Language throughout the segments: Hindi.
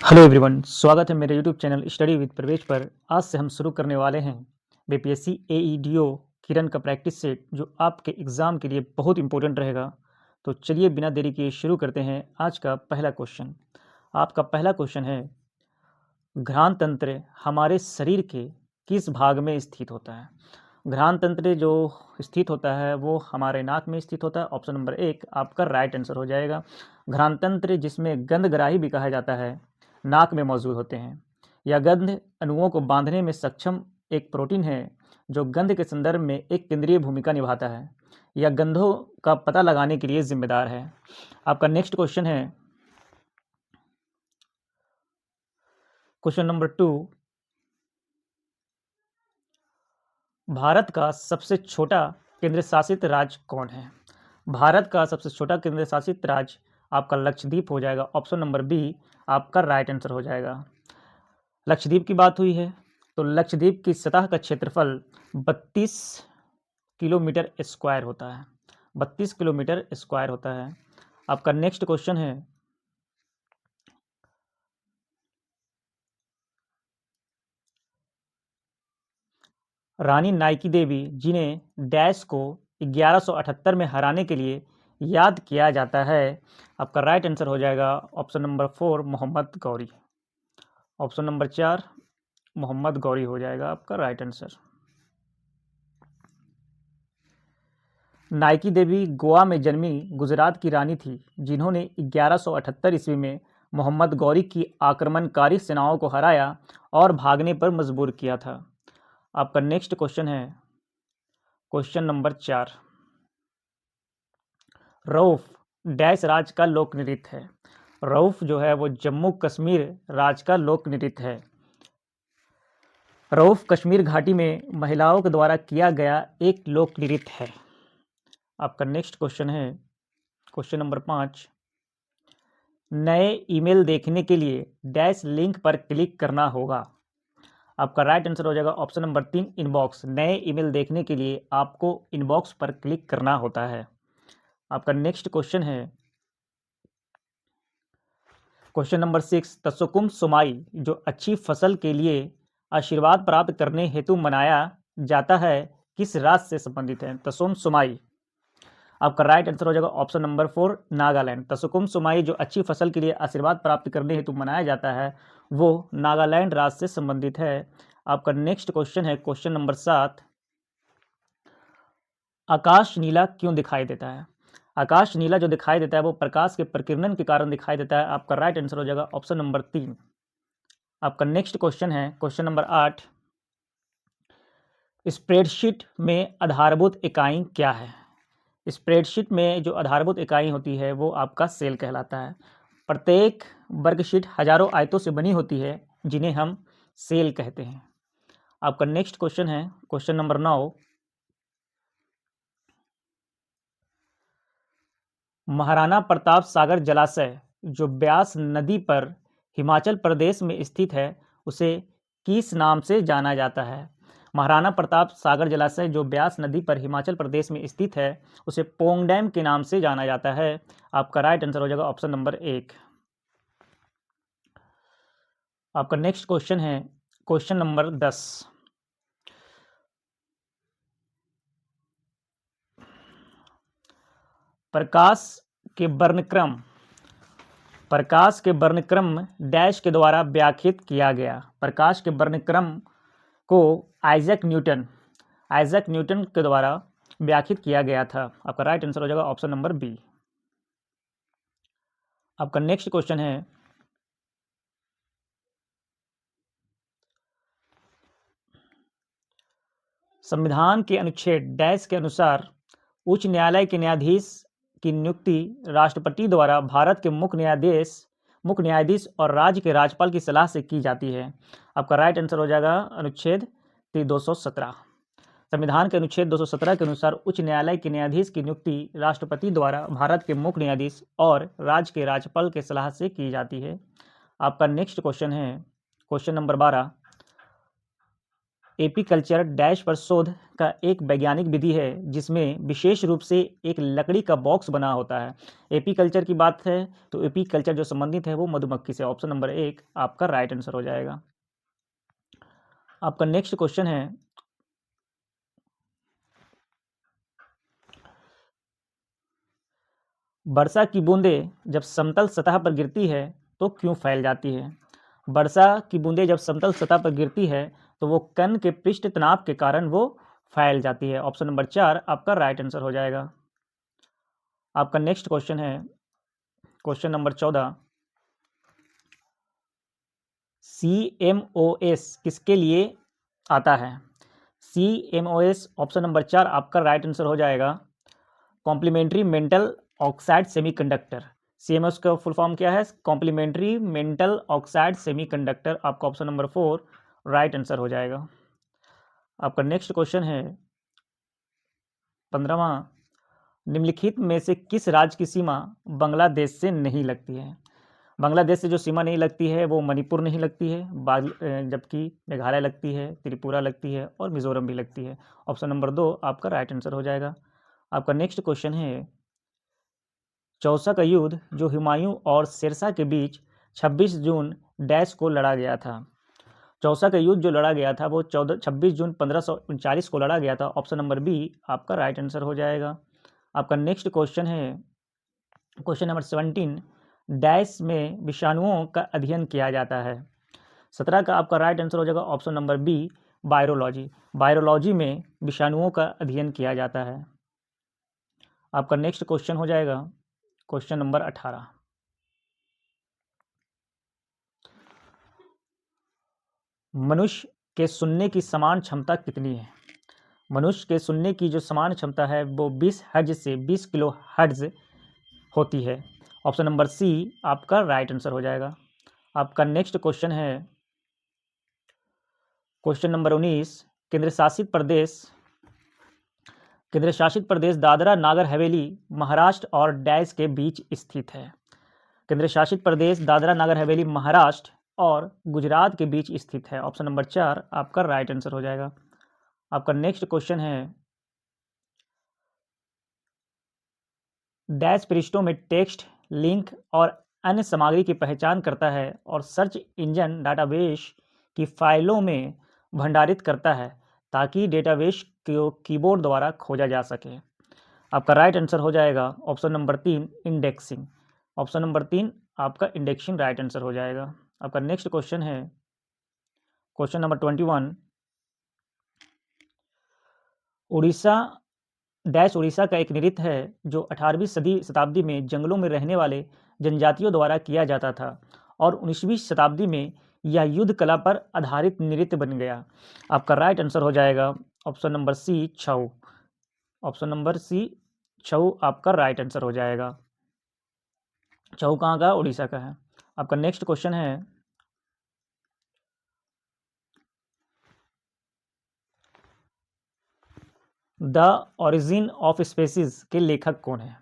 हेलो एवरीवन, स्वागत है मेरे यूट्यूब चैनल स्टडी विद प्रवेश पर। आज से हम शुरू करने वाले हैं बीपीएससी एईडीओ किरण का प्रैक्टिस सेट, जो आपके एग्ज़ाम के लिए बहुत इंपॉर्टेंट रहेगा। तो चलिए बिना देरी किए शुरू करते हैं आज का पहला क्वेश्चन। आपका पहला क्वेश्चन है, घ्राण तंत्र हमारे शरीर के किस भाग में स्थित होता है? घ्राण तंत्र जो स्थित होता है वो हमारे नाक में स्थित होता है। ऑप्शन नंबर 1 आपका राइट आंसर हो जाएगा। घ्राण तंत्र, जिसमें गंधग्राही भी कहा जाता है, नाक में मौजूद होते हैं। यह गंध अणुओं को बांधने में सक्षम एक प्रोटीन है जो गंध के संदर्भ में एक केंद्रीय भूमिका निभाता है। यह गंधों का पता लगाने के लिए जिम्मेदार है। आपका नेक्स्ट क्वेश्चन है, क्वेश्चन नंबर 2, भारत का सबसे छोटा केंद्र शासित राज्य कौन है? भारत का सबसे छोटा केंद्र शासित राज्य आपका लक्षद्वीप हो जाएगा। ऑप्शन नंबर बी आपका राइट आंसर हो जाएगा। लक्षद्वीप की बात हुई है तो लक्षद्वीप की सतह का क्षेत्रफल 32 किलोमीटर स्क्वायर होता है। 32 किलोमीटर स्क्वायर होता है। आपका नेक्स्ट क्वेश्चन है, रानी नाइकी देवी, जिन्हें डैश को 1178 में हराने के लिए याद किया जाता है, आपका राइट आंसर हो जाएगा option number 4 Mohammad Ghori. Option number 4 Mohammad Ghori हो जाएगा आपका राइट आंसर। नाइकी देवी गोवा में जन्मी गुजरात की रानी थी, जिन्होंने 1178 ईस्वी में मोहम्मद गौरी की आक्रमणकारी सेनाओं को हराया और भागने पर मजबूर किया था। आपका नेक्स्ट क्वेश्चन है, क्वेश्चन नंबर 4, रऊफ डैश राज्य का लोक नृत्य है? रऊफ जो है वो जम्मू कश्मीर राज्य का लोक नृत्य है। रऊफ कश्मीर घाटी में महिलाओं के द्वारा किया गया एक लोक नृत्य है। आपका नेक्स्ट क्वेश्चन है, क्वेश्चन नंबर 5, नए ईमेल देखने के लिए डैश लिंक पर क्लिक करना होगा। आपका राइट आंसर हो जाएगा ऑप्शन नंबर 3 इनबॉक्स। नए ईमेल देखने के लिए आपको इनबॉक्स पर क्लिक करना होता है। आपका नेक्स्ट क्वेश्चन है, क्वेश्चन नंबर 6, तसोकुम सुमाई जो अच्छी फसल के लिए आशीर्वाद प्राप्त करने हेतु मनाया जाता है, किस राज्य से संबंधित है? तसोम सुमाई। आपका राइट आंसर हो जाएगा ऑप्शन नंबर 4 नागालैंड। तसोकुम सुमाई जो अच्छी फसल के लिए आशीर्वाद प्राप्त करने हेतु मनाया जाता है, वो नागालैंड राज्य से संबंधित है। आपका नेक्स्ट क्वेश्चन है, क्वेश्चन नंबर 7, आकाश नीला क्यों दिखाई देता है? आकाश नीला जो दिखाई देता है वो प्रकाश के प्रकीर्णन के कारण दिखाई देता है। आपका राइट आंसर हो जाएगा ऑप्शन नंबर 3। आपका नेक्स्ट क्वेश्चन है, क्वेश्चन नंबर 8, स्प्रेडशीट में आधारभूत इकाई क्या है? स्प्रेडशीट में जो आधारभूत इकाई होती है वो आपका सेल कहलाता है। प्रत्येक वर्कशीट हजारों आयतों से बनी होती है, जिन्हें हम सेल कहते हैं। आपका नेक्स्ट क्वेश्चन है, क्वेश्चन नंबर 9, महाराणा प्रताप सागर जलाशय जो ब्यास नदी पर हिमाचल प्रदेश में स्थित है, उसे किस नाम से जाना जाता है? महाराणा प्रताप सागर जलाशय जो ब्यास नदी पर हिमाचल प्रदेश में स्थित है, उसे पोंग डैम के नाम से जाना जाता है। आपका राइट आंसर हो जाएगा ऑप्शन नंबर 1। आपका नेक्स्ट क्वेश्चन है, क्वेश्चन नंबर 10, प्रकाश के वर्णक्रम प्रकाश के वर्णक्रम डैश के द्वारा व्याख्यात किया गया। प्रकाश के वर्णक्रम को आइजैक न्यूटन के द्वारा व्याख्यात किया गया था। आपका राइट आंसर हो जाएगा ऑप्शन नंबर बी। आपका नेक्स्ट क्वेश्चन है, संविधान के अनुच्छेद डैश के अनुसार उच्च न्यायालय के न्यायाधीश की नियुक्ति राष्ट्रपति द्वारा भारत के मुख्य न्यायाधीश और राज्य के राज्यपाल की सलाह से की जाती है। आपका राइट आंसर हो जाएगा अनुच्छेद 217। संविधान के अनुच्छेद 217 के अनुसार उच्च न्यायालय के न्यायाधीश की नियुक्ति राष्ट्रपति द्वारा भारत के मुख्य न्यायाधीश और राज्य के राज्यपाल के सलाह से की जाती है। आपका नेक्स्ट क्वेश्चन है, क्वेश्चन नंबर 12, एपीकल्चर डैश पर शोध का एक वैज्ञानिक विधि है जिसमें विशेष रूप से एक लकड़ी का बॉक्स बना होता है। एपीकल्चर की बात है तो एपीकल्चर जो संबंधित है वो मधुमक्खी से। ऑप्शन नंबर 1 आपका राइट आंसर हो जाएगा। आपका नेक्स्ट क्वेश्चन है, वर्षा की बूंदें जब समतल सतह पर गिरती है तो क्यों फैल जाती है? वर्षा की बूंदें जब समतल सतह पर गिरती है तो वो कण के पृष्ठ तनाव के कारण वो फैल जाती है। ऑप्शन नंबर 4 आपका राइट आंसर हो जाएगा। आपका नेक्स्ट क्वेश्चन है, क्वेश्चन नंबर 14, CMOS किसके लिए आता है? CMOS ऑप्शन नंबर 4 आपका राइट आंसर हो जाएगा। Complementary metal oxide semiconductor. CMOS का फुल फॉर्म क्या है? Complementary metal oxide semiconductor. आपका ऑप्शन नंबर 4 राइट आंसर हो जाएगा। आपका नेक्स्ट क्वेश्चन है 15वां, निम्नलिखित में से किस राज्य की सीमा बांग्लादेश से नहीं लगती है? बांग्लादेश से जो सीमा नहीं लगती है वो मणिपुर नहीं लगती है, जबकि मेघालय लगती है, त्रिपुरा लगती है और मिजोरम भी लगती है। ऑप्शन नंबर 2 आपका राइट आंसर हो जाएगा। आपका नेक्स्ट क्वेश्चन है, चौसा का युद्ध जो हुमायूं और शेरशाह के बीच 26 जून डैश को लड़ा गया था। चौसा का युद्ध जो लड़ा गया था वो 26 जून 1539 को लड़ा गया था। ऑप्शन नंबर बी आपका राइट आंसर हो जाएगा। आपका नेक्स्ट क्वेश्चन है, क्वेश्चन नंबर 17, डैश में विषाणुओं का अध्ययन किया जाता है। 17 का आपका राइट आंसर हो जाएगा option number B virology. Virology में विषाणुओं का अध्ययन किया जाता है। आपका नेक्स्ट क्वेश्चन हो जाएगा क्वेश्चन नंबर 18, मनुष्य के सुनने की समान क्षमता कितनी है? मनुष्य के सुनने की जो समान क्षमता है वो 20 हर्ट्ज से 20 किलो हर्ट्ज होती है। ऑप्शन नंबर सी आपका राइट आंसर हो जाएगा। आपका नेक्स्ट क्वेश्चन है क्वेश्चन नंबर 19, केंद्र शासित प्रदेश दादरा नागर हवेली महाराष्ट्र और डैश के बीच स्थित है। केंद्र शासित प्रदेश दादरा नागर हवेली महाराष्ट्र और गुजरात के बीच स्थित है। ऑप्शन नंबर 4 आपका राइट आंसर हो जाएगा। आपका नेक्स्ट क्वेश्चन है, डैश पृष्ठों में टेक्स्ट, लिंक और अन्य सामग्री की पहचान करता है और सर्च इंजन डाटाबेस की फाइलों में भंडारित करता है ताकि डेटाबेस को कीबोर्ड द्वारा खोजा जा सके। आपका राइट आंसर हो जाएगा option number 3 indexing. Option number 3 आपका इंडेक्सिंग राइट आंसर हो जाएगा। आपका नेक्स्ट क्वेश्चन है क्वेश्चन नंबर 21, उड़ीसा का एक नृत्य है जो 18वीं शताब्दी में जंगलों में रहने वाले जनजातियों द्वारा किया जाता था और 19वीं शताब्दी में यह युद्ध कला पर आधारित नृत्य बन गया। आपका राइट आंसर हो जाएगा ऑप्शन नंबर सी छऊ। ऑप्शन नंबर सी छऊ आपका राइट आंसर हो जाएगा। छऊ कहाँ का? उड़ीसा का है। आपका नेक्स्ट क्वेश्चन है, द ओरिजिन ऑफ स्पेसीज के लेखक कौन है?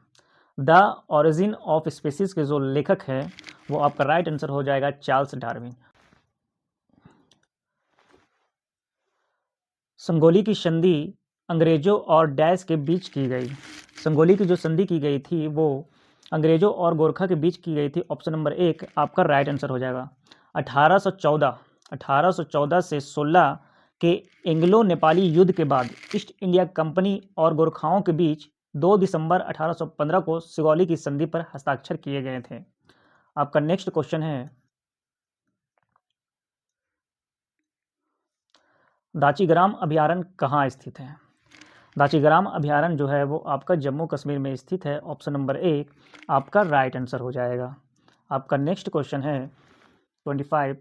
द ओरिजिन ऑफ स्पेसीज के जो लेखक है वो आपका राइट आंसर हो जाएगा चार्ल्स डार्विन। संगोली की संधि अंग्रेजों और डैश के बीच की गई। संगोली की जो संधि की गई थी वो अंग्रेजों और गोरखा के बीच की गई थी। ऑप्शन नंबर 1 आपका राइट आंसर हो जाएगा। 1814 से 16 के एंग्लो नेपाली युद्ध के बाद ईस्ट इंडिया कंपनी और गोरखाओं के बीच 2 दिसंबर 1815 को सिगौली की संधि पर हस्ताक्षर किए गए थे। आपका नेक्स्ट क्वेश्चन है, दाचीग्राम अभयारण्य कहाँ स्थित है? दाचीग्राम अभयारण्य जो है वो आपका जम्मू कश्मीर में स्थित है। ऑप्शन नंबर 1 आपका राइट आंसर हो जाएगा। आपका नेक्स्ट क्वेश्चन है 25,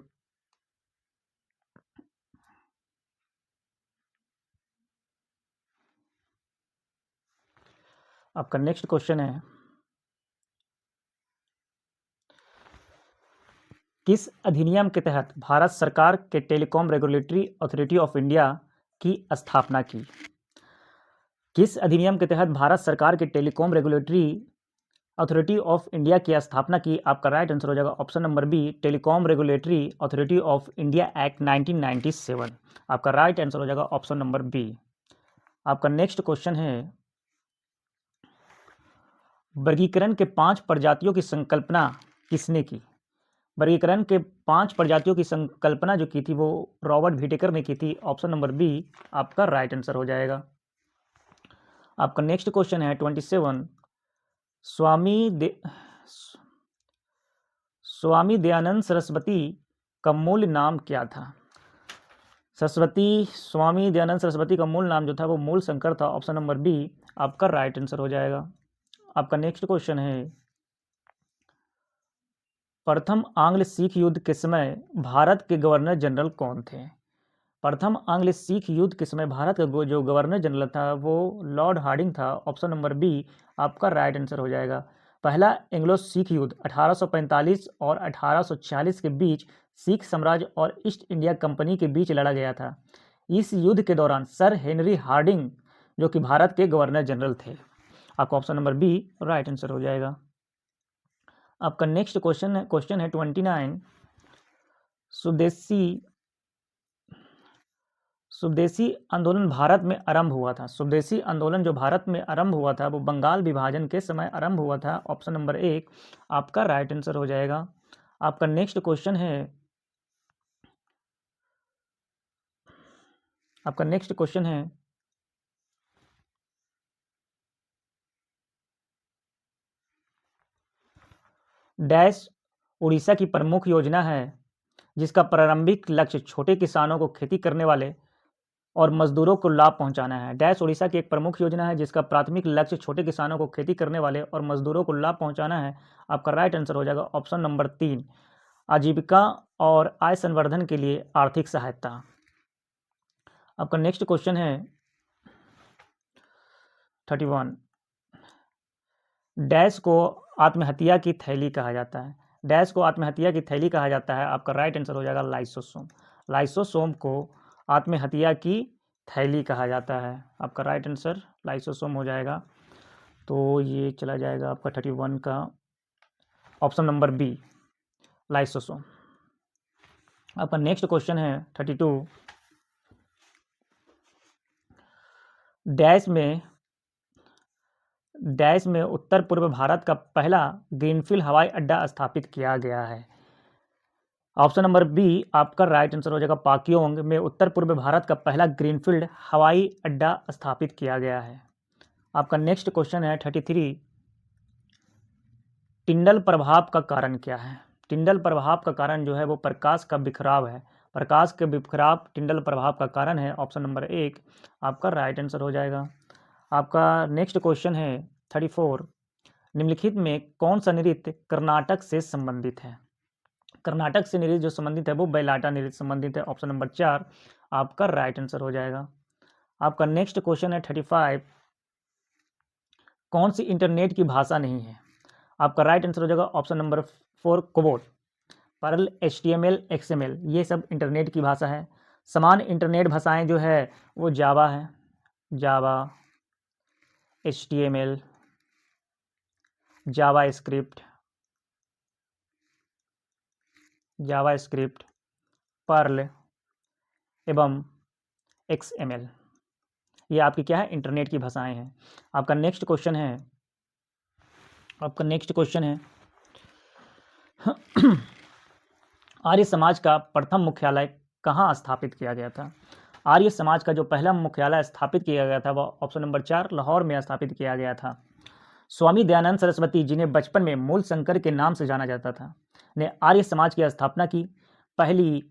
आपका नेक्स्ट क्वेश्चन है, किस अधिनियम के तहत भारत सरकार के telecom regulatory authority of India की स्थापना की? किस अधिनियम के तहत भारत सरकार के telecom regulatory authority of India की स्थापना की? आपका राइट आंसर हो जाएगा option number B, telecom regulatory authority of India act 1997। आपका राइट आंसर हो जाएगा ऑप्शन नंबर बी। आपका नेक्स्ट क्वेश्चन है, वर्गीकरण के 5 प्रजातियों की संकल्पना किसने की? वर्गीकरण के 5 प्रजातियों की संकल्पना जो की थी वो रॉबर्ट व्हिटेकर ने की थी। ऑप्शन नंबर बी आपका राइट आंसर हो जाएगा। आपका नेक्स्ट क्वेश्चन है 27, स्वामी दयानंद सरस्वती का मूल नाम क्या था? स्वामी दयानंद सरस्वती का मूल नाम जो था वो मूल शंकर था। ऑप्शन नंबर बी आपका राइट आंसर हो जाएगा। आपका नेक्स्ट क्वेश्चन है, प्रथम आंग्ल सिख युद्ध के समय भारत के गवर्नर जनरल कौन थे? प्रथम आंग्ल सिख युद्ध के समय भारत का जो गवर्नर जनरल था वो लॉर्ड हार्डिंग था। ऑप्शन नंबर बी आपका राइट आंसर हो जाएगा। पहला एंग्लो सिख युद्ध 1845 और 1846 के बीच सिख साम्राज्य और ईस्ट इंडिया कंपनी के बीच लड़ा गया था। इस युद्ध के दौरान सर हेनरी हार्डिंग जो कि भारत के गवर्नर जनरल थे। आपका option number B right answer हो जाएगा। आपका नेक्स्ट क्वेश्चन है 29, स्वदेशी आंदोलन भारत में आरंभ हुआ था। स्वदेशी आंदोलन जो भारत में आरंभ हुआ था वो बंगाल विभाजन के समय आरंभ हुआ था। ऑप्शन नंबर एक आपका राइट आंसर हो जाएगा। आपका नेक्स्ट क्वेश्चन है, आपका नेक्स्ट क्वेश्चन है, डैश उड़ीसा की प्रमुख योजना है जिसका प्रारंभिक लक्ष्य छोटे किसानों को खेती करने वाले और मजदूरों को लाभ पहुंचाना है। डैश उड़ीसा की एक प्रमुख योजना है जिसका प्राथमिक लक्ष्य छोटे किसानों को खेती करने वाले और मजदूरों को लाभ पहुंचाना है। आपका राइट आंसर हो जाएगा ऑप्शन नंबर 3, आजीविका और आय संवर्धन के लिए आर्थिक सहायता। आपका नेक्स्ट क्वेश्चन है 31, डैश को आत्महत्या की थैली कहा जाता है। डैश को आत्महत्या की थैली कहा जाता है। आपका राइट आंसर हो जाएगा लाइसोसोम। लाइसोसोम को आत्महत्या की थैली कहा जाता है। आपका राइट आंसर लाइसोसोम हो जाएगा। तो ये चला जाएगा आपका 31 का ऑप्शन नंबर बी लाइसोसोम। आपका नेक्स्ट क्वेश्चन है 32, डैश में उत्तर पूर्व भारत का पहला ग्रीनफील्ड हवाई अड्डा स्थापित किया गया है। ऑप्शन नंबर बी आपका राइट आंसर हो जाएगा। पाक्योंग में उत्तर पूर्व भारत का पहला ग्रीनफील्ड हवाई अड्डा स्थापित किया गया है। आपका नेक्स्ट क्वेश्चन है 33, टिंडल प्रभाव का कारण क्या है? टिंडल प्रभाव का कारण जो है वो प्रकाश का बिखराव है। प्रकाश के बिखराव टिंडल प्रभाव का कारण है। ऑप्शन नंबर 1 आपका राइट आंसर हो जाएगा। आपका नेक्स्ट क्वेश्चन है 34, निम्नलिखित में कौन सा नृत्य कर्नाटक से संबंधित है? कर्नाटक से नृत्य जो संबंधित है वो बैलाटा नृत्य संबंधित है। ऑप्शन नंबर 4 आपका राइट आंसर हो जाएगा। आपका नेक्स्ट क्वेश्चन है 35, कौन सी इंटरनेट की भाषा नहीं है? आपका राइट आंसर हो जाएगा option number 4 COBOL, Perl, HTML, XML ये सब इंटरनेट की भाषा है। समान इंटरनेट भाषाएं जो है वो जावा है, जावा, HTML, जावा स्क्रिप्ट, पर्ल एवं XML ये आपकी क्या है इंटरनेट की भाषाएं हैं। आपका नेक्स्ट क्वेश्चन है आर्य समाज का प्रथम मुख्यालय कहाँ स्थापित किया गया था? आर्य समाज का जो पहला मुख्यालय स्थापित किया गया था वह ऑप्शन नंबर 4 लाहौर में स्थापित किया गया था। स्वामी दयानंद सरस्वती जिन्हें बचपन में मूल शंकर के नाम से जाना जाता था ने आर्य समाज की स्थापना की। पहली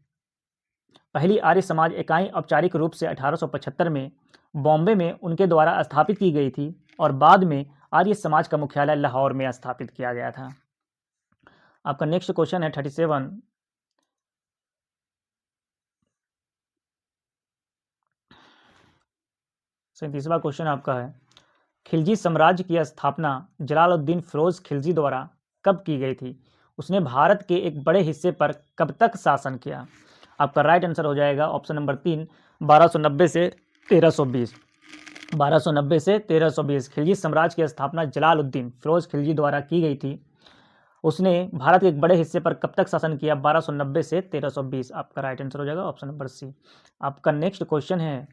आर्य समाज इकाई औपचारिक रूप से 1875 में बॉम्बे में उनके द्वारा स्थापित की गई थी और बाद में आर्य समाज का मुख्यालय लाहौर में स्थापित किया गया था। आपका नेक्स्ट क्वेश्चन है 37, 37वां क्वेश्चन आपका है, खिलजी साम्राज्य की स्थापना जलालुद्दीन फिरोज खिलजी द्वारा कब की गई थी? उसने भारत के एक बड़े हिस्से पर कब तक शासन किया? आपका राइट आंसर हो जाएगा ऑप्शन नंबर 3 1290 से 1320। 1290 से 1320। खिलजी साम्राज्य की स्थापना जलालुद्दीन फिरोज खिलजी द्वारा की गई थी। उसने भारत के एक बड़े हिस्से पर कब तक शासन किया? 1290 से 1320। आपका राइट आंसर हो जाएगा ऑप्शन नंबर सी। आपका नेक्स्ट क्वेश्चन है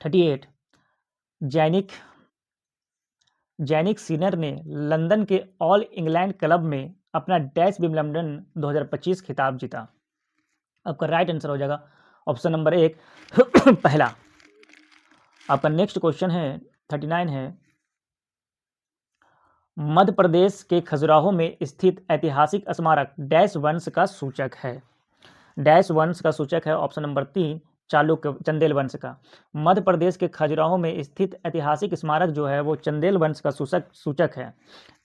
38। जैनिक सिनर ने लंदन के ऑल इंग्लैंड क्लब में अपना डैश विंबलडन 2025 खिताब जीता। आपका राइट आंसर हो जाएगा ऑप्शन नंबर 1 पहला। आपका नेक्स्ट क्वेश्चन है 39 है, मध्य प्रदेश के खजुराहो में स्थित ऐतिहासिक स्मारक डैश वंश का सूचक है। डैश वंश का सूचक है ऑप्शन नंबर 3 चालुक्य चंदेल वंश का। मध्य प्रदेश के खजुराहो में स्थित ऐतिहासिक स्मारक जो है वो चंदेल वंश का सूचक है।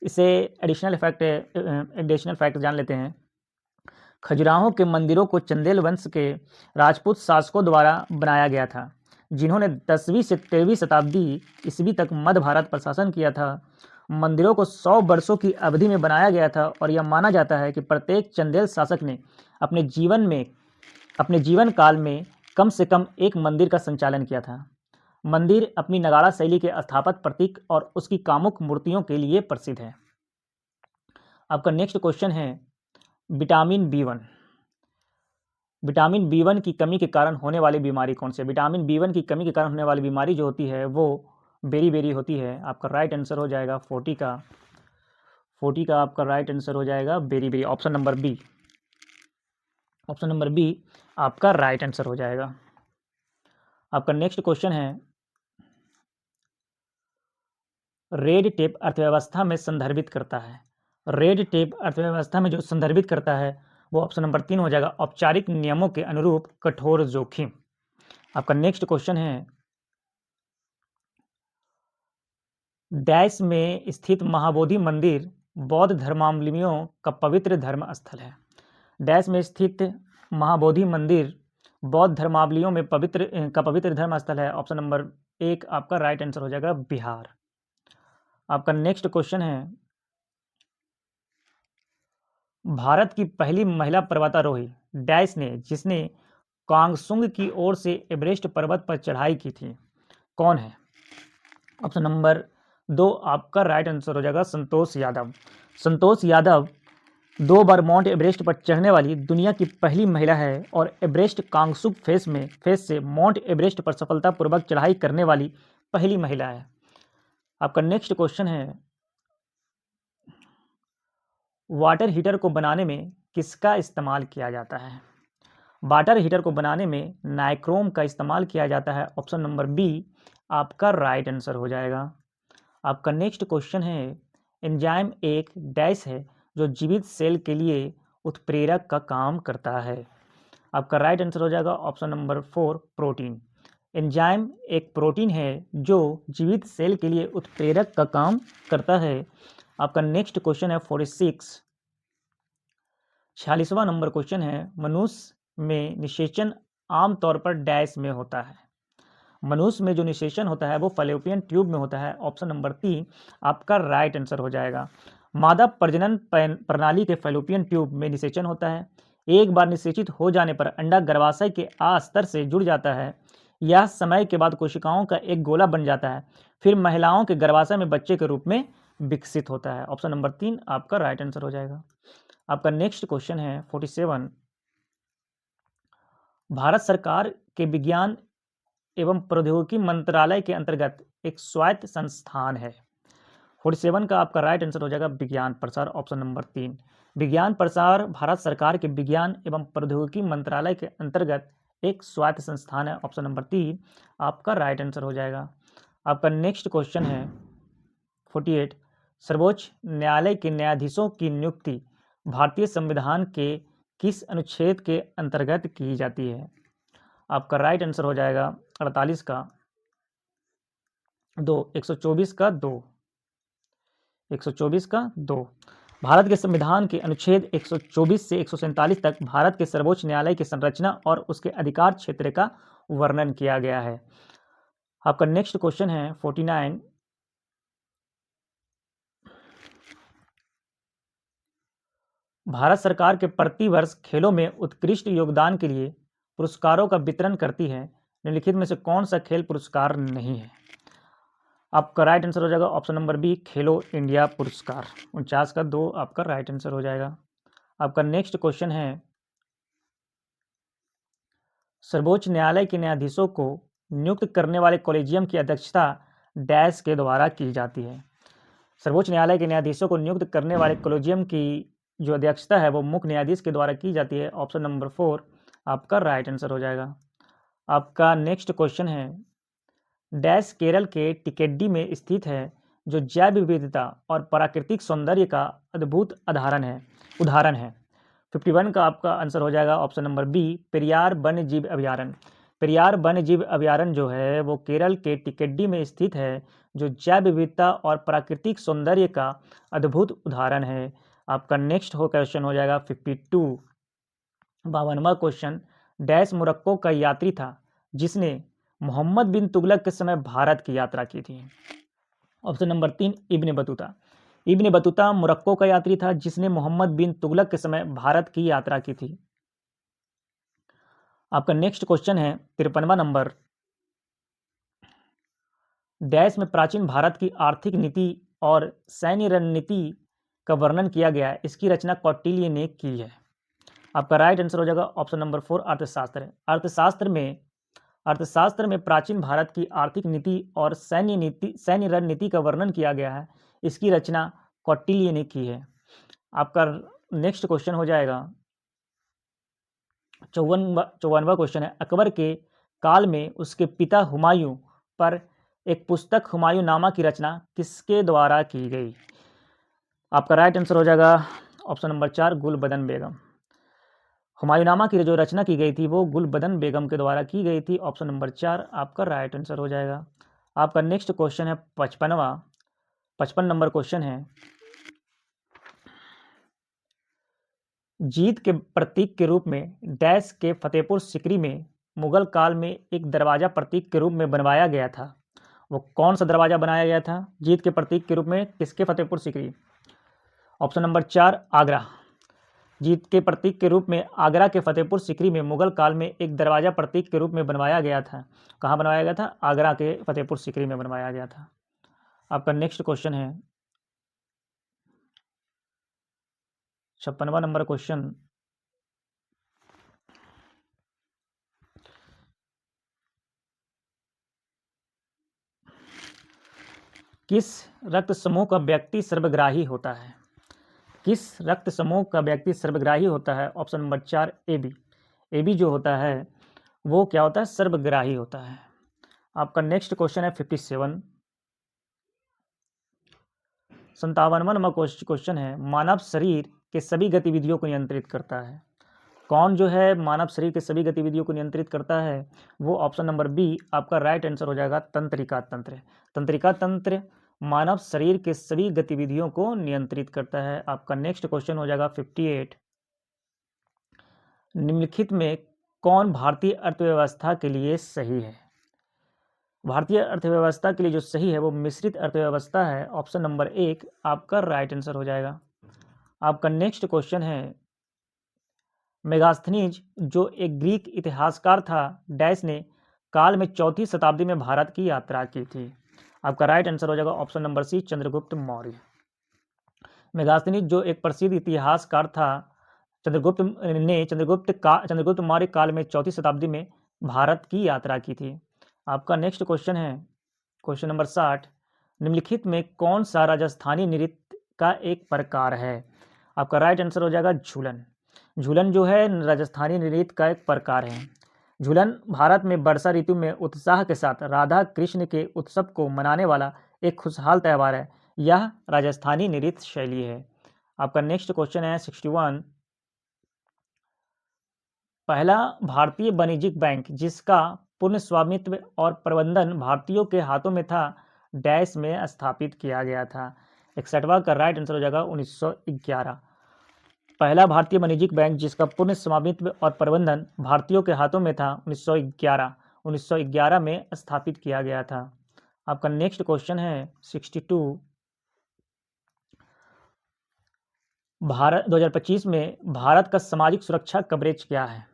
इसे एडिशनल फैक्ट जान लेते हैं। खजुराहो के मंदिरों को चंदेल वंश के राजपूत शासकों द्वारा बनाया गया था, जिन्होंने 10वीं से 13वीं शताब्दी ईस्वी तक मध्य भारत पर शासन किया था। मंदिरों को 100 वर्षों की अवधि में बनाया गया था और यह माना जाता है कि प्रत्येक चंदेल शासक ने अपने जीवन काल में कम से कम एक मंदिर का संचालन किया था। मंदिर अपनी नगाड़ा शैली के स्थापत्य प्रतीक और उसकी कामुक मूर्तियों के लिए प्रसिद्ध है। आपका नेक्स्ट क्वेश्चन है विटामिन बी वन की कमी के कारण होने वाली बीमारी कौन सी है? विटामिन बी1 की कमी के कारण होने वाली बीमारी जो होती है वो बेरी होती है। आपका राइट आंसर हो जाएगा 40 का आपका राइट आंसर हो जाएगा बेरी। ऑप्शन नंबर बी आपका राइट आंसर हो जाएगा। आपका नेक्स्ट क्वेश्चन है रेड टेप अर्थव्यवस्था में संदर्भित करता है। रेड टेप अर्थव्यवस्था में जो संदर्भित करता है वो ऑप्शन नंबर 3 हो जाएगा औपचारिक नियमों के अनुरूप कठोर जोखिम। आपका नेक्स्ट क्वेश्चन है डैश में स्थित महाबोधि मंदिर बौद्ध धर्मावलंबियों का पवित्र धर्म स्थल है। डैश में स्थित महाबोधि मंदिर बौद्ध धर्मावलंबियों में पवित्र धर्म स्थल है। ऑप्शन नंबर 1 आपका राइट आंसर हो जाएगा बिहार। आपका नेक्स्ट क्वेश्चन है भारत की पहली महिला पर्वतारोही डैश ने जिसने कांगसुंग की ओर से एवरेस्ट पर्वत पर चढ़ाई की थी, कौन है? ऑप्शन नंबर 2 आपका राइट आंसर हो जाएगा संतोष यादव। संतोष यादव 2 बार माउंट एवरेस्ट पर चढ़ने वाली दुनिया की पहली महिला है और एवरेस्ट कांगसुंग फेस से माउंट एवरेस्ट पर सफलतापूर्वक चढ़ाई करने वाली पहली महिला है। आपका नेक्स्ट क्वेश्चन है वाटर हीटर को बनाने में किसका इस्तेमाल किया जाता है? वाटर हीटर को बनाने में नाइक्रोम का इस्तेमाल किया जाता है। ऑप्शन नंबर बी आपका राइट आंसर हो जाएगा। आपका नेक्स्ट क्वेश्चन है एंजाइम एक डैश है जो जीवित सेल के लिए उत्प्रेरक का काम करता है। आपका राइट आंसर हो जाएगा ऑप्शन नंबर 4 प्रोटीन। एंजाइम एक प्रोटीन है जो जीवित सेल के लिए उत्प्रेरक का काम करता है। आपका नेक्स्ट क्वेश्चन है 46वां नंबर क्वेश्चन है मनुष्य में निषेचन आमतौर पर डैश में होता है। मनुष्य में जो निषेचन होता है वो फैलोपियन ट्यूब में होता है। ऑप्शन नंबर 3 आपका राइट आंसर हो जाएगा। मादा प्रजनन प्रणाली के फैलोपियन ट्यूब में निषेचन होता है। एक बार निषेचित हो जाने पर अंडा गर्भाशय के अस्तर से जुड़ जाता है। यह समय के बाद कोशिकाओं का एक गोला बन जाता है, फिर महिलाओं के गर्भाशय में बच्चे के रूप में विकसित होता है। ऑप्शन नंबर 3 आपका राइट आंसर हो जाएगा। आपका नेक्स्ट क्वेश्चन है 47 भारत सरकार के विज्ञान एवं प्रौद्योगिकी मंत्रालय के अंतर्गत एक स्वायत्त संस्थान है। 47 का आपका राइट आंसर हो जाएगा विज्ञान प्रसार। ऑप्शन नंबर 3 विज्ञान प्रसार भारत सरकार के विज्ञान एवं प्रौद्योगिकी मंत्रालय के अंतर्गत एक स्वायत्त संस्थान है। ऑप्शन नंबर 3 आपका राइट आंसर हो जाएगा। आपका नेक्स्ट क्वेश्चन है 48 सर्वोच्च न्यायालय के न्यायाधीशों की नियुक्ति भारतीय संविधान के किस अनुच्छेद के अंतर्गत की जाती है? आपका राइट आंसर हो जाएगा 48 का 2 124 का 2 124 का 2। भारत के संविधान के अनुच्छेद 124 से 147 तक भारत के सर्वोच्च न्यायालय की संरचना और उसके अधिकार क्षेत्र का वर्णन किया गया है। आपका नेक्स्ट क्वेश्चन है 49 भारत सरकार के प्रतिवर्ष खेलों में उत्कृष्ट योगदान के लिए पुरस्कारों का वितरण करती है। निम्नलिखित में से कौन सा खेल पुरस्कार नहीं है? आपका राइट आंसर हो जाएगा ऑप्शन नंबर बी, खेलो इंडिया पुरस्कार। 49 का 2 आपका राइट आंसर हो जाएगा। आपका नेक्स्ट क्वेश्चन है, सर्वोच्च न्यायालय के न्यायाधीशों को नियुक्त करने वाले कॉलेजियम की अध्यक्षता डैश के द्वारा की जाती है। सर्वोच्च न्यायालय के न्यायाधीशों को नियुक्त करने वाले कॉलेजियम की जो अध्यक्षता है वो मुख्य न्यायाधीश के द्वारा की जाती है। ऑप्शन नंबर 4 आपका राइट आंसर हो जाएगा। आपका नेक्स्ट क्वेश्चन है, डैश केरल के टिकेड्डी में स्थित है जो जैव विविधता और प्राकृतिक सौंदर्य का अद्भुत उदाहरण है। 51 का आपका आंसर हो जाएगा ऑप्शन नंबर बी, पेरियार वन्य जीव अभयारण्य। पेरियार वन्य जीव अभयारण्य जो है वो केरल के टिकेड्डी में स्थित है जो जैव विविधता और प्राकृतिक सौंदर्य का अद्भुत उदाहरण है। आपका नेक्स्ट क्वेश्चन हो जाएगा 52, 52वां क्वेश्चन, डैश मोरक्को का यात्री था जिसने मोहम्मद बिन तुगलक के समय भारत की यात्रा की थी। Option number 3 Ibn Battuta. Ibn Battuta Morocco का यात्री था जिसने मोहम्मद बिन तुगलक के समय भारत की यात्रा की थी। आपका नेक्स्ट क्वेश्चन है 53वां नंबर, डैश में प्राचीन भारत की आर्थिक नीति और सैन्य रणनीति का वर्णन किया गया है, इसकी रचना कौटिल्य ने की है। आपका राइट आंसर हो जाएगा ऑप्शन नंबर 4 अर्थशास्त्र। अर्थशास्त्र में प्राचीन भारत की आर्थिक नीति और सैन्य रणनीति का वर्णन किया गया है, इसकी रचना कौटिल्य ने की है। आपका नेक्स्ट क्वेश्चन हो जाएगा 54वां क्वेश्चन है, अकबर के काल में उसके पिता हुमायूं पर एक पुस्तक हुमायूंनामा की रचना किसके द्वारा की गई। आपका राइट आंसर हो जाएगा ऑप्शन नंबर 4 गुलबदन बेगम। हुमायूंनामा की जो रचना की गई थी वो गुलबदन बेगम के द्वारा की गई थी। ऑप्शन नंबर 4 आपका राइट आंसर हो जाएगा। आपका नेक्स्ट क्वेश्चन है 55 नंबर क्वेश्चन है, जीत के प्रतीक के रूप में डैश के फतेहपुर सिकरी में मुगल काल में एक दरवाजा प्रतीक के रूप में बनवाया गया था, वो कौन सा दरवाजा बनाया गया था जीत के प्रतीक के रूप में किसके फतेहपुर सिकरी। Option number 4 Agra. जीत के प्रतीक के रूप में आगरा के फतेहपुर सिकरी में मुगल काल में एक दरवाजा प्रतीक के रूप में बनवाया गया था। कहाँ बनवाया गया था? आगरा के फतेहपुर सिकरी में बनवाया गया था। आपका नेक्स्ट क्वेश्चन है 56वां नंबर क्वेश्चन, किस रक्त समूह का व्यक्ति सर्वग्राही होता है? किस रक्त समूह का व्यक्ति सर्वग्राही होता है? Option number 4 AB। AB जो होता है वो क्या होता है? सर्वग्राही होता है। आपका नेक्स्ट क्वेश्चन है 57, 57वां नंबर क्वेश्चन है, मानव शरीर के सभी गतिविधियों को नियंत्रित करता है, कौन जो है मानव शरीर के सभी गतिविधियों को नियंत्रित करता है? वो ऑप्शन नंबर बी आपका राइट आंसर हो जाएगा तंत्रिका तंत्र। तंत्रिका तंत्र मानव शरीर के सभी गतिविधियों को नियंत्रित करता है। आपका नेक्स्ट क्वेश्चन हो जाएगा 58, निम्नलिखित में कौन भारतीय अर्थव्यवस्था के लिए सही है? भारतीय अर्थव्यवस्था के लिए जो सही है वो मिश्रित अर्थव्यवस्था है। ऑप्शन नंबर 1 आपका राइट आंसर हो जाएगा। आपका नेक्स्ट क्वेश्चन है, मेगास्थनीज जो एक ग्रीक इतिहासकार था डैश ने काल में 4वीं शताब्दी में भारत की यात्रा की थी। आपका राइट आंसर हो जाएगा option number C Chandragupta Maurya. Megasthenes जो एक प्रसिद्ध इतिहासकार था, चंद्रगुप्त मौर्य काल में 4वीं शताब्दी में भारत की यात्रा की थी। आपका नेक्स्ट क्वेश्चन है क्वेश्चन नंबर 60, निम्नलिखित में कौन सा राजस्थानी नृत्य का एक प्रकार है? आपका राइट आंसर हो जाएगा झूलन। झूलन जो है राजस्थानी नृत्य का एक प्रकार है। झूलन भारत में वर्षा ऋतु में उत्साह के साथ राधा कृष्ण के उत्सव को मनाने वाला एक खुशहाल त्यौहार है। यह राजस्थानी नृत्य शैली है। आपका नेक्स्ट क्वेश्चन है 61, पहला भारतीय वाणिज्यिक बैंक जिसका पूर्ण स्वामित्व और प्रबंधन भारतीयों के हाथों में था डैश में स्थापित किया गया था। 61वां का राइट आंसर हो जाएगा 1911। पहला भारतीय वाणिज्यिक बैंक जिसका पूर्ण स्वामित्व और प्रबंधन भारतीयों के हाथों में था 1911 में स्थापित किया गया था। आपका नेक्स्ट क्वेश्चन है 62, भारत 2025 में भारत का सामाजिक सुरक्षा कवरेज क्या है?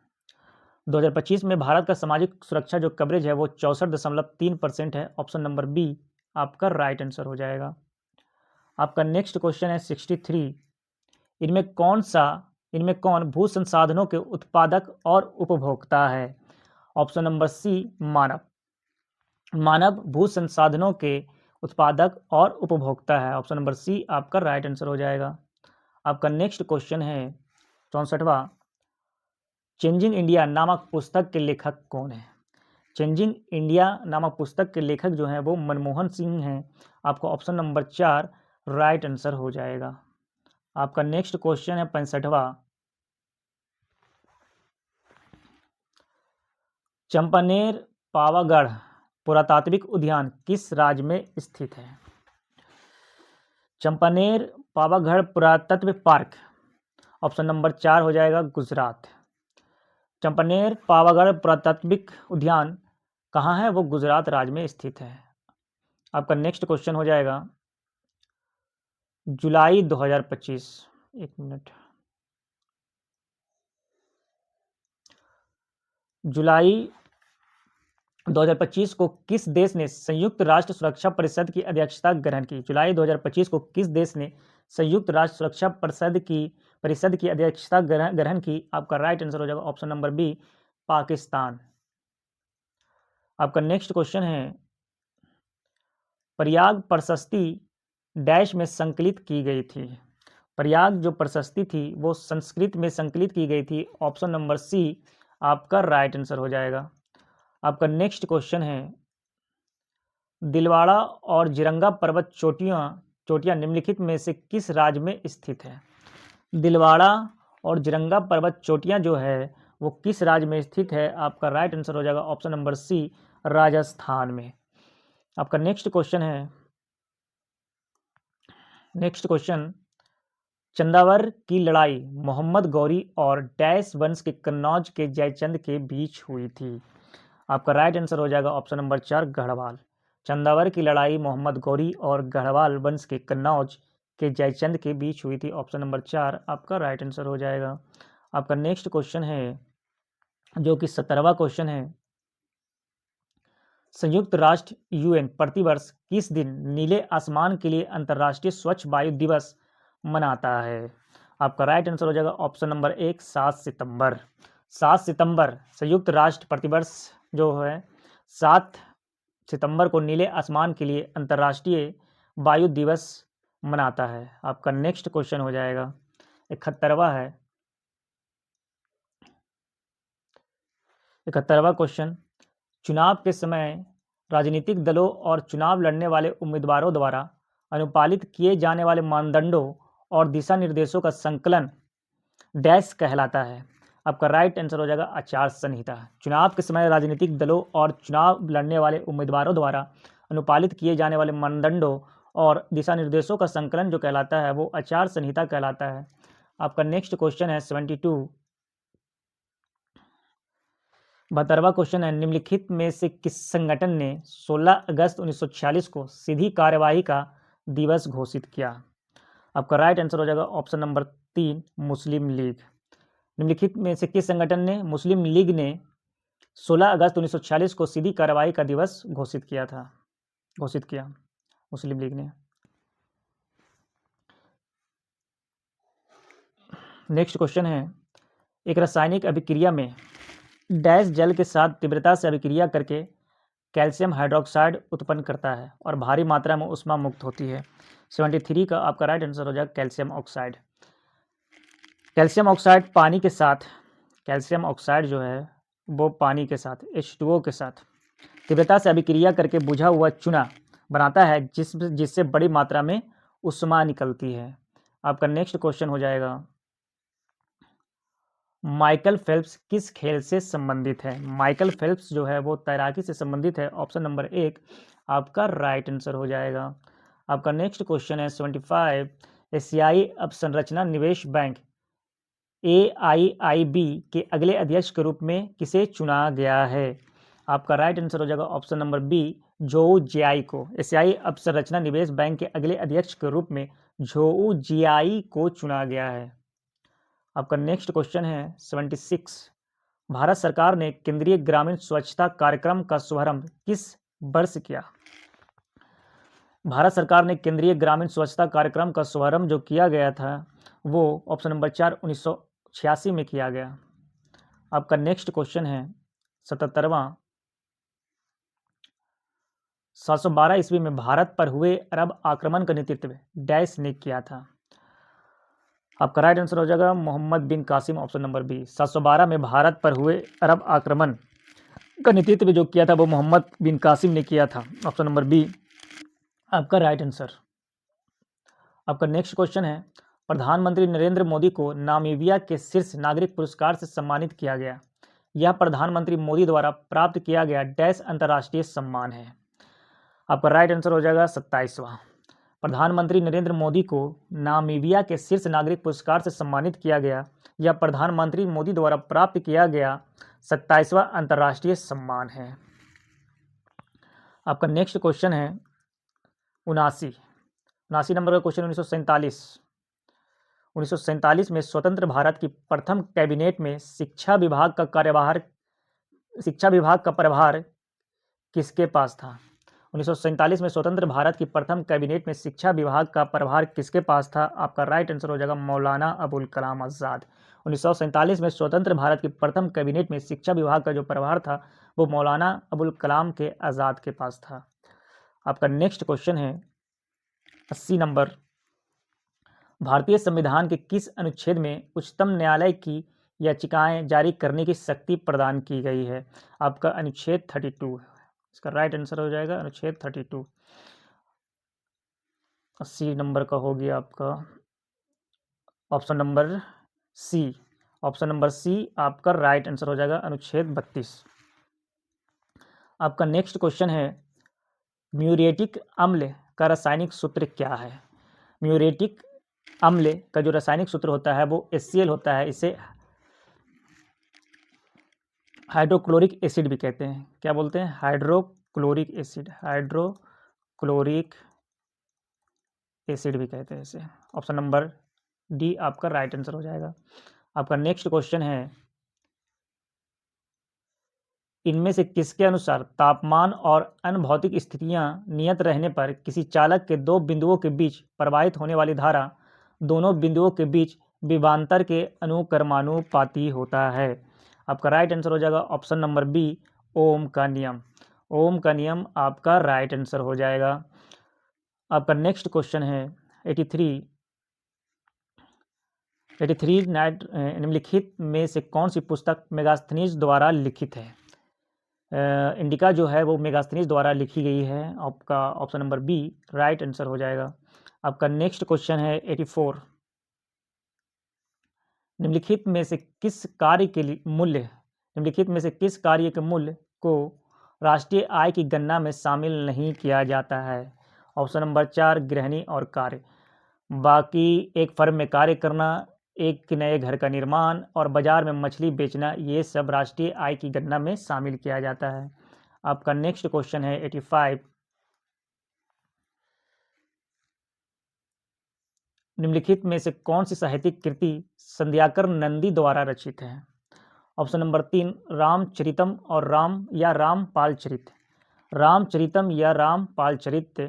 2025 में भारत का सामाजिक सुरक्षा जो कवरेज है वो 64.3% है। ऑप्शन नंबर बी आपका राइट आंसर हो जाएगा। आपका नेक्स्ट क्वेश्चन है 63। इनमें कौन भू संसाधनों के उत्पादक और उपभोक्ता है? ऑप्शन नंबर सी मानव। मानव भू संसाधनों के उत्पादक और उपभोक्ता है। ऑप्शन नंबर सी आपका राइट आंसर हो जाएगा। आपका नेक्स्ट क्वेश्चन है 64वां। चेंजिंग इंडिया नामक पुस्तक के लेखक कौन है? चेंजिंग इंडिया नामक पुस्तक के लेखक जो हैं वो मनमोहन सिंह हैं। आपको ऑप्शन नंबर 4 राइट आंसर हो जाएगा। आपका नेक्स्ट क्वेश्चन है 65वां। चंपानेर पावागढ़ पुरातात्विक उद्यान किस राज्य में स्थित है? चंपानेर पावागढ़ पुरातत्व पार्क, ऑप्शन नंबर 4 हो जाएगा गुजरात। चंपानेर पावागढ़ पुरातात्विक उद्यान कहाँ है? वो गुजरात राज्य में स्थित है। आपका नेक्स्ट क्वेश्चन हो जाएगा जुलाई 2025। एक मिनट। जुलाई 2025 को किस देश ने संयुक्त राष्ट्र सुरक्षा परिषद की अध्यक्षता ग्रहण की? जुलाई 2025 को किस देश ने संयुक्त राष्ट्र सुरक्षा परिषद की अध्यक्षता ग्रहण की? आपका राइट आंसर हो जाएगा ऑप्शन नंबर बी पाकिस्तान। आपका नेक्स्ट क्वेश्चन है प्रयाग प्रशस्ति डैश में संकलित की गई थी? प्रयाग जो प्रशस्ति थी वो संस्कृत में संकलित की गई थी। ऑप्शन नंबर सी आपका राइट आंसर हो जाएगा। आपका नेक्स्ट क्वेश्चन है दिलवाड़ा और जिरंगा पर्वत चोटियां निम्नलिखित में से किस राज्य में स्थित है? दिलवाड़ा और जिरंगा पर्वत चोटियां जो है वो किस राज्य में स्थित है? आपका राइट आंसर हो जाएगा ऑप्शन नंबर सी राजस्थान में। आपका नेक्स्ट क्वेश्चन चंदावर की लड़ाई मोहम्मद गौरी और डैश वंश के कन्नौज के जयचंद के बीच हुई थी। आपका राइट आंसर हो जाएगा ऑप्शन नंबर 4 गढ़वाल। चंदावर की लड़ाई मोहम्मद गौरी और गढ़वाल वंश के कन्नौज के जयचंद के बीच हुई थी। ऑप्शन नंबर 4 आपका राइट आंसर हो जाएगा। आपका नेक्स्ट क्वेश्चन है जो कि 17वां क्वेश्चन है संयुक्त राष्ट्र यूएन प्रतिवर्ष किस दिन नीले आसमान के लिए अंतर्राष्ट्रीय स्वच्छ वायु दिवस मनाता है? आपका राइट आंसर हो जाएगा ऑप्शन नंबर 1 7 सितंबर। 7 सितंबर संयुक्त राष्ट्र प्रतिवर्ष जो है 7 सितंबर को नीले आसमान के लिए अंतर्राष्ट्रीय वायु दिवस मनाता है। आपका नेक्स्ट क्वेश्चन हो जाएगा 71वां है। 71वां क्वेश्चन चुनाव के समय राजनीतिक दलों और चुनाव लड़ने वाले उम्मीदवारों द्वारा अनुपालित किए जाने वाले मानदंडों और दिशा निर्देशों का संकलन डैश कहलाता है? आपका राइट आंसर हो जाएगा आचार संहिता। चुनाव के समय राजनीतिक दलों और चुनाव लड़ने वाले उम्मीदवारों द्वारा अनुपालित किए जाने वाले मानदंडों और दिशा निर्देशों का संकलन जो कहलाता है वो आचार संहिता कहलाता है। आपका नेक्स्ट क्वेश्चन है 72। 72वां क्वेश्चन है निम्नलिखित में से किस संगठन ने 16 अगस्त 1946 को सीधी कार्यवाही का दिवस घोषित किया? आपका राइट आंसर हो जाएगा ऑप्शन नंबर 3 मुस्लिम लीग। निम्नलिखित में से किस संगठन ने मुस्लिम लीग ने 16 अगस्त 1946 को सीधी कार्यवाही का दिवस घोषित किया मुस्लिम लीग ने। नेक्स्ट क्वेश्चन है एक रासायनिक अभिक्रिया में डैश जल के साथ तीव्रता से अभिक्रिया करके कैल्शियम हाइड्रोक्साइड उत्पन्न करता है और भारी मात्रा में ऊष्मा मुक्त होती है। 73 का आपका राइट आंसर हो जाएगा कैल्शियम ऑक्साइड। कैल्शियम ऑक्साइड जो है वो पानी के साथ H2O के साथ तीव्रता से अभिक्रिया करके बुझा हुआ चूना बनाता है जिससे बड़ी मात्रा में ऊष्मा निकलती है। आपका नेक्स्ट क्वेश्चन हो जाएगा माइकल फेल्प्स किस खेल से संबंधित है? माइकल फेल्प्स जो है वो तैराकी से संबंधित है। ऑप्शन नंबर 1 आपका राइट आंसर हो जाएगा। आपका नेक्स्ट क्वेश्चन है 75 एशियाई अवसंरचना निवेश बैंक AIIB के अगले अध्यक्ष के रूप में किसे चुना गया है? आपका राइट आंसर हो जाएगा ऑप्शन नंबर बी जोऊ जियाई को। एशियाई अवसंरचना निवेश बैंक के अगले अध्यक्ष के रूप में जोऊ जियाई को चुना गया है। आपका नेक्स्ट क्वेश्चन है 76 भारत सरकार ने केंद्रीय ग्रामीण स्वच्छता कार्यक्रम का शुभारंभ किस वर्ष किया? भारत सरकार ने केंद्रीय ग्रामीण स्वच्छता कार्यक्रम का शुभारंभ जो किया गया था वो ऑप्शन नंबर 4 1986 में किया गया। आपका नेक्स्ट क्वेश्चन है 77वां। 712 ईस्वी में भारत पर हुए अरब आक्रमण का नेतृत्व डैश ने किया था। आपका राइट आंसर हो जाएगा मोहम्मद बिन कासिम, ऑप्शन नंबर बी। 712 में भारत पर हुए अरब आक्रमण का नेतृत्व जो किया था वो मोहम्मद बिन कासिम ने किया था, ऑप्शन नंबर बी आपका राइट आंसर। आपका नेक्स्ट क्वेश्चन है प्रधानमंत्री नरेंद्र मोदी को नामीबिया के शीर्ष नागरिक पुरस्कार से सम्मानित किया गया। यह प्रधानमंत्री मोदी द्वारा प्राप्त किया गया डैश अंतर्राष्ट्रीय सम्मान है। आपका राइट आंसर हो जाएगा 27वां। प्रधानमंत्री नरेंद्र मोदी को नामीबिया के शीर्ष नागरिक पुरस्कार से सम्मानित किया गया। यह प्रधानमंत्री मोदी द्वारा प्राप्त किया गया 27वां अंतर्राष्ट्रीय सम्मान है। आपका नेक्स्ट क्वेश्चन है 79 नंबर का क्वेश्चन। 1947 में स्वतंत्र भारत की प्रथम कैबिनेट में शिक्षा विभाग का प्रभार किसके पास था। 1947 में स्वतंत्र भारत की प्रथम कैबिनेट में शिक्षा विभाग का प्रभार किसके पास था। आपका राइट आंसर हो जाएगा मौलाना अबुल कलाम आज़ाद। 1947 में स्वतंत्र भारत की प्रथम कैबिनेट में शिक्षा विभाग का जो प्रभार था वो मौलाना अबुल कलाम के आज़ाद के पास था। आपका नेक्स्ट क्वेश्चन है 80 नंबर। भारतीय संविधान के किस अनुच्छेद में उच्चतम न्यायालय की याचिकाएं जारी करने की शक्ति प्रदान की गई है। आपका अनुच्छेद 32 है। इसका राइट आंसर हो जाएगा अनुच्छेद 32। 80 नंबर का हो गया आपका option number C. Option number C आपका राइट आंसर हो जाएगा अनुच्छेद 32। आपका नेक्स्ट क्वेश्चन है म्यूरेटिक अम्ल का रासायनिक सूत्र क्या है। म्यूरेटिक अम्ल का जो रासायनिक सूत्र होता है वो HCl होता है। इसे हाइड्रोक्लोरिक एसिड भी कहते हैं। क्या बोलते हैं? Hydrochloric acid. हाइड्रोक्लोरिक एसिड भी कहते हैं इसे। ऑप्शन नंबर डी आपका राइट आंसर हो जाएगा। आपका नेक्स्ट क्वेश्चन है इनमें से किसके अनुसार तापमान और अन्य भौतिक स्थितियां नियत रहने पर किसी चालक के दो बिंदुओं के बीच प्रवाहित होने वाली धारा दोनों बिंदुओं के बीच विभवांतर के अनुक्रमानुपाती होता है। आपका राइट आंसर हो जाएगा ऑप्शन नंबर बी ओम का नियम। ओम का नियम आपका राइट आंसर हो जाएगा। आपका नेक्स्ट क्वेश्चन है 83 निम्नलिखित में से कौन सी पुस्तक मेगास्थनीज द्वारा लिखित है। इंडिका जो है वो मेगास्थनीज द्वारा लिखी गई है। आपका option number B right answer हो जाएगा। आपका नेक्स्ट क्वेश्चन है 84 निम्नलिखित में से किस कार्य के मूल्य को राष्ट्रीय आय की गणना में शामिल नहीं किया जाता है। ऑप्शन नंबर 4 गृहिणी और कार्य। बाकी एक फर्म में कार्य करना, एक नए घर का निर्माण और बाजार में मछली बेचना, ये सब राष्ट्रीय आय की गणना में शामिल किया जाता है। आपका नेक्स्ट क्वेश्चन है 85 निम्नलिखित में से कौन सी साहित्यिक कृति संध्याकर नंदी द्वारा रचित है। ऑप्शन नंबर 3 रामचरितम और रामपाल चरित। रामचरितम या रामपाल चरित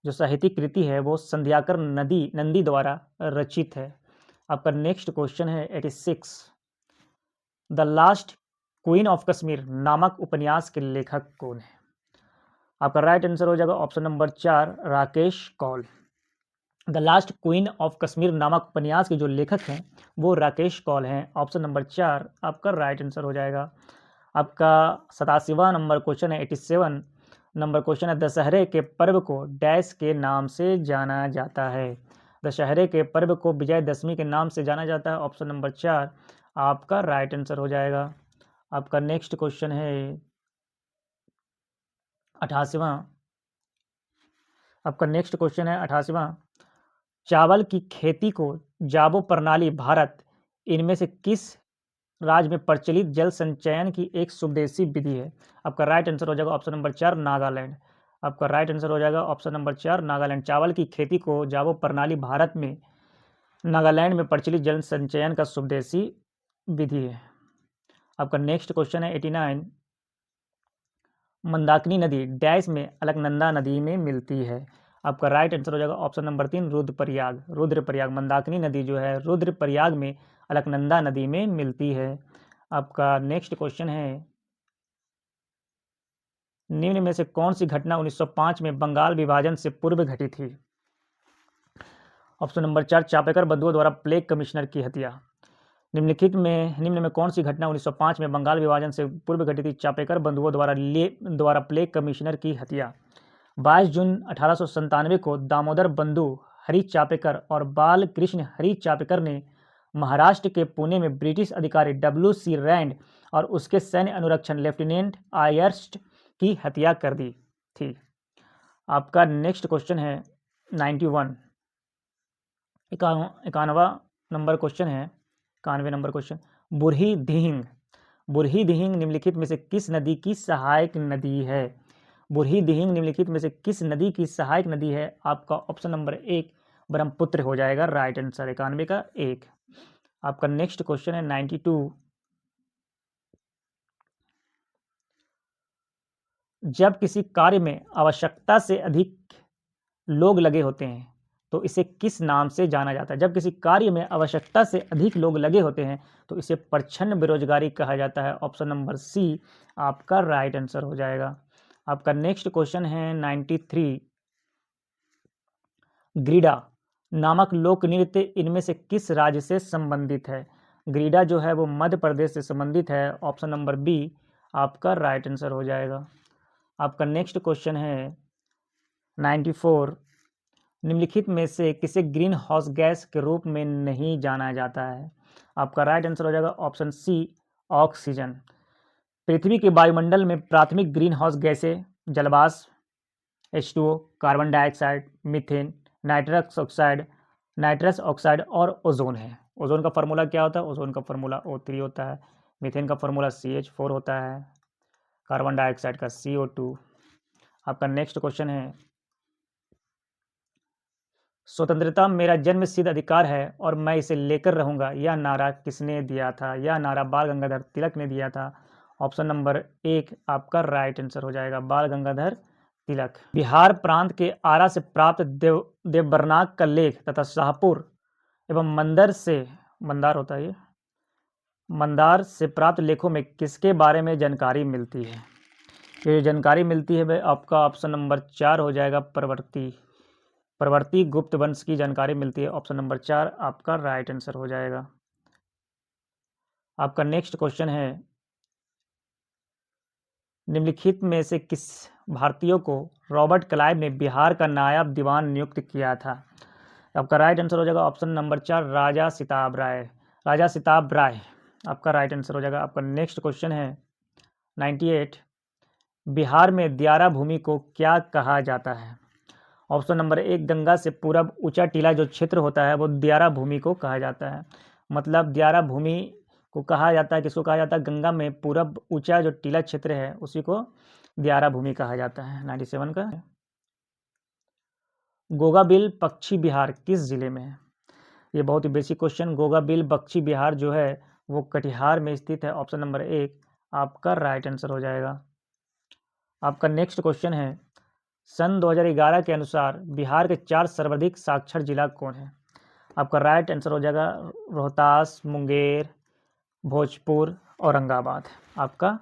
जो साहित्यिक कृति है वो संध्याकर नंदी द्वारा रचित है। आपका नेक्स्ट क्वेश्चन है 86 the last queen of Kashmir नामक उपन्यास के लेखक कौन है। आपका राइट आंसर हो जाएगा option number 4 Rakesh Kaul. The last queen of Kashmir नामक उपन्यास के जो लेखक हैं वो राकेश कौल हैं। ऑप्शन नंबर 4 आपका राइट आंसर हो जाएगा। आपका 87वां नंबर क्वेश्चन है 87 नंबर क्वेश्चन है दशहरे के पर्व को डैश के नाम से जाना जाता है। दशहरे के पर्व को विजयदशमी के नाम से जाना जाता है। ऑप्शन नंबर 4 आपका राइट आंसर हो जाएगा। आपका नेक्स्ट क्वेश्चन है 88वां। आपका नेक्स्ट क्वेश्चन है 88वां चावल की खेती को जाबो प्रणाली भारत इनमें से किस राज्य में प्रचलित जल संचयन की एक स्वदेशी विधि है। आपका राइट आंसर हो जाएगा ऑप्शन नंबर 4 नागालैंड। आपका राइट आंसर हो जाएगा ऑप्शन नंबर 4 नागालैंड। चावल की खेती को जाबो प्रणाली भारत में नागालैंड में प्रचलित जल संचयन का स्वदेशी विधि है। आपका नेक्स्ट क्वेश्चन है 89 मंदाकिनी नदी डैश में अलकनंदा नदी में मिलती है। आपका राइट आंसर हो जाएगा ऑप्शन नंबर 3 रुद्रप्रयाग। रुद्रप्रयाग मंदाकिनी नदी जो है रुद्रप्रयाग में अलकनंदा नदी में मिलती है। आपका नेक्स्ट क्वेश्चन है, निम्न में से कौन सी घटना 1905 में बंगाल विभाजन से पूर्व घटी थी? ऑप्शन नंबर 4 चापेकर बंधुओं द्वारा प्लेग कमिश्नर की हत्या। निम्न में कौन सी घटना 1905 में बंगाल विभाजन से पूर्व घटी थी? चापेकर बंधुओं द्वारा प्लेग कमिश्नर की हत्या। 22 जून 1897 को दामोदर बंधु हरि चापेकर और बाल कृष्ण हरि चापेकर ने महाराष्ट्र के पुणे में ब्रिटिश अधिकारी W.C. रैंड और उसके सैन्य अनुरक्षण लेफ्टिनेंट आयर्स्ट की हत्या कर दी थी। आपका नेक्स्ट क्वेश्चन है 91 91 नंबर क्वेश्चन है 91 नंबर क्वेश्चन, बुरही दिहिंग। बुरही दिहिंग निम्नलिखित में से किस नदी की सहायक नदी है? बुरही दिहिंग निम्नलिखित में से किस नदी की सहायक नदी है? आपका ऑप्शन नंबर 1 ब्रह्मपुत्र हो जाएगा राइट आंसर 91 का 1। आपका नेक्स्ट क्वेश्चन है 92, जब किसी कार्य में आवश्यकता से अधिक लोग लगे होते हैं तो इसे किस नाम से जाना जाता है? जब किसी कार्य में आवश्यकता से अधिक लोग लगे होते हैं तो इसे प्रच्छन्न बेरोजगारी कहा जाता है। ऑप्शन नंबर सी आपका राइट आंसर हो जाएगा। आपका नेक्स्ट क्वेश्चन है 93, ग्रीडा नामक लोक नृत्य इनमें से किस राज्य से संबंधित है? ग्रीडा जो है वो मध्य प्रदेश से संबंधित है। ऑप्शन नंबर बी आपका राइट आंसर हो जाएगा। आपका नेक्स्ट क्वेश्चन है 94, निम्नलिखित में से किसे ग्रीन हाउस गैस के रूप में नहीं जाना जाता है? आपका राइट आंसर हो जाएगा ऑप्शन सी ऑक्सीजन। पृथ्वी के वायुमंडल में प्राथमिक ग्रीन हाउस गैसें जलवाष्प, H2O, carbon dioxide, methane, nitrous oxide और ओजोन है। ओजोन का फार्मूला क्या होता है? ओजोन का फार्मूला O3 होता है। मीथेन का फार्मूला CH4 होता है। कार्बन डाइऑक्साइड का CO2। आपका नेक्स्ट क्वेश्चन है, स्वतंत्रता मेरा जन्म सिद्ध अधिकार है और मैं इसे लेकर रहूंगा, यह नारा किसने दिया था? यह नारा बाल गंगाधर तिलक ने दिया था। ऑप्शन नंबर 1 आपका राइट आंसर हो जाएगा बाल गंगाधर तिलक। बिहार प्रांत के आरा से प्राप्त देवबरनाक का लेख तथा शाहपुर एवं मंदार से प्राप्त लेखों में किसके बारे में जानकारी मिलती है? ये जानकारी मिलती है आपका ऑप्शन नंबर 4 हो जाएगा प्रवर्ती गुप्त वंश की जानकारी मिलती है। ऑप्शन नंबर 4 आपका राइट आंसर हो जाएगा। आपका नेक्स्ट क्वेश्चन है, निम्नलिखित में से किस भारतीयों को रॉबर्ट क्लाइव ने बिहार का नायब दीवान नियुक्त किया था? आपका राइट आंसर हो जाएगा ऑप्शन नंबर 4 राजा सिताब राय आपका राइट आंसर हो जाएगा। आपका नेक्स्ट क्वेश्चन है 98, बिहार में दियारा भूमि को क्या कहा जाता है? ऑप्शन नंबर 1 गंगा से पूरब ऊंचा टीला जो क्षेत्र होता है वो दियारा भूमि को कहा जाता है। मतलब दियारा भूमि को कहा जाता है, किसको कहा जाता है? गंगा में पूरब ऊंचा जो टीला क्षेत्र है उसी को दियारा भूमि कहा जाता है। 97 का गोगाबिल पक्षी बिहार किस जिले में है? ये बहुत ही बेसिक क्वेश्चन। गोगाबिल पक्षी बिहार जो है वो कटिहार में स्थित है। ऑप्शन नंबर 1 आपका राइट आंसर हो जाएगा। आपका नेक्स्ट क्वेश्चन है, सन 2011 के अनुसार बिहार के 4 सर्वाधिक साक्षर जिला कौन है? आपका राइट आंसर हो जाएगा रोहतास, मुंगेर, भोजपुर, औरंगाबाद। आपका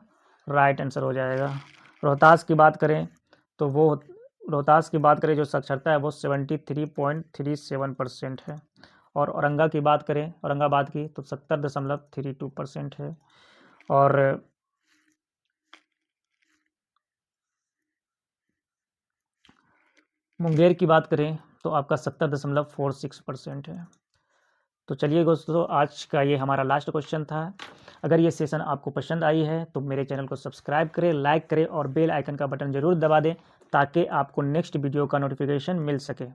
राइट आंसर हो जाएगा। रोहतास की बात करें जो साक्षरता है वो 73.37% है। और औरंगाबाद की तो 70.32% है। और मुंगेर की बात करें तो आपका 70.46% है। तो चलिए दोस्तों, आज का ये हमारा लास्ट क्वेश्चन था। अगर ये सेशन आपको पसंद आई है तो मेरे चैनल को सब्सक्राइब करें, लाइक करें और बेल आइकन का बटन ज़रूर दबा दें ताकि आपको नेक्स्ट वीडियो का नोटिफिकेशन मिल सके।